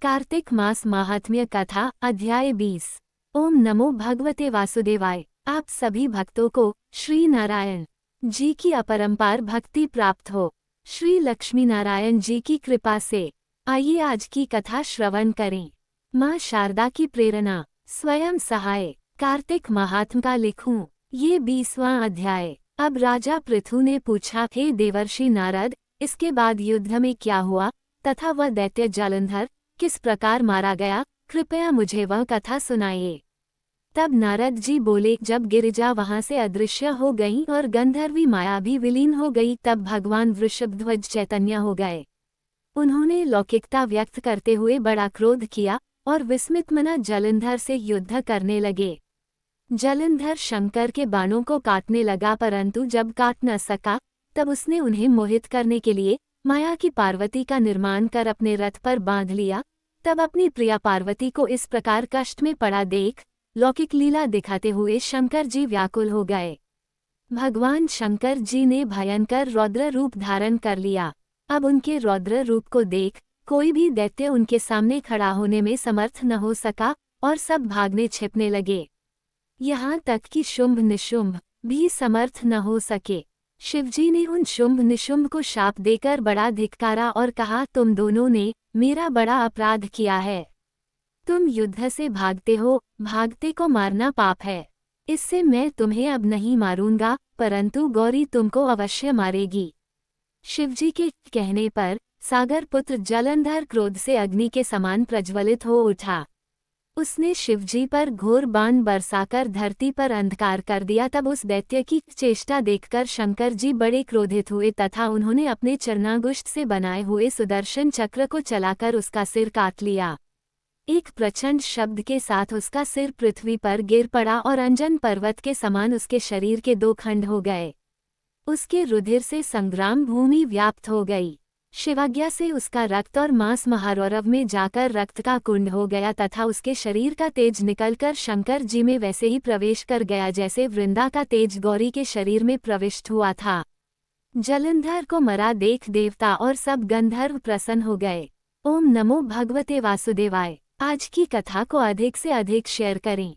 कार्तिक मास महात्म्य कथा अध्याय 20। ओम नमो भगवते वासुदेवाय। आप सभी भक्तों को श्री नारायण जी की अपरंपार भक्ति प्राप्त हो। श्री लक्ष्मी नारायण जी की कृपा से आइए आज की कथा श्रवण करें। माँ शारदा की प्रेरणा स्वयं सहाय। कार्तिक महात्म का लिखूं ये 20वां अध्याय। अब राजा पृथु ने पूछा, हे देवर्षि नारद, इसके बाद युद्ध में क्या हुआ तथा वह दैत्य जालंधर किस प्रकार मारा गया, कृपया मुझे वह कथा सुनाइए। तब नारद जी बोले, जब गिरिजा वहां से अदृश्य हो गई और गंधर्वी माया भी विलीन हो गई, तब भगवान वृषभध्वज चैतन्य हो गए। उन्होंने लौकिकता व्यक्त करते हुए बड़ा क्रोध किया और विस्मित मना जलंधर से युद्ध करने लगे। जलंधर शंकर के बाणों को काटने लगा, परंतु जब काट न सका तब उसने उन्हें मोहित करने के लिए माया की पार्वती का निर्माण कर अपने रथ पर बांध लिया। तब अपनी प्रिया पार्वती को इस प्रकार कष्ट में पड़ा देख लौकिक लीला दिखाते हुए शंकर जी व्याकुल हो गए। भगवान शंकर जी ने भयंकर रौद्र रूप धारण कर लिया। अब उनके रौद्र रूप को देख कोई भी दैत्य उनके सामने खड़ा होने में समर्थ न हो सका और सब भागने छिपने लगे। यहाँ तक कि शुंभ निशुंभ भी समर्थ न हो सके। शिवजी ने उन शुंभ निशुंभ को शाप देकर बड़ा धिक्कारा और कहा, तुम दोनों ने मेरा बड़ा अपराध किया है। तुम युद्ध से भागते हो, भागते को मारना पाप है। इससे मैं तुम्हें अब नहीं मारूंगा, परंतु गौरी तुमको अवश्य मारेगी। शिवजी के कहने पर सागर पुत्र जलंधर क्रोध से अग्नि के समान प्रज्वलित हो उठा। उसने शिवजी पर घोर बाण बरसाकर धरती पर अंधकार कर दिया। तब उस दैत्य की चेष्टा देखकर शंकर जी बड़े क्रोधित हुए तथा उन्होंने अपने चरणागुष्ठ से बनाए हुए सुदर्शन चक्र को चलाकर उसका सिर काट लिया। एक प्रचंड शब्द के साथ उसका सिर पृथ्वी पर गिर पड़ा और अंजन पर्वत के समान उसके शरीर के 2 खंड हो गए। उसके रुधिर से संग्राम भूमि व्याप्त हो गई। शिवाज्ञा से उसका रक्त और मांस महारौरव में जाकर रक्त का कुंड हो गया तथा उसके शरीर का तेज निकलकर शंकर जी में वैसे ही प्रवेश कर गया जैसे वृंदा का तेज गौरी के शरीर में प्रविष्ट हुआ था। जलंधर को मरा देख देवता और सब गंधर्व प्रसन्न हो गए। ओम नमो भगवते वासुदेवाय। आज की कथा को अधिक से अधिक शेयर करें।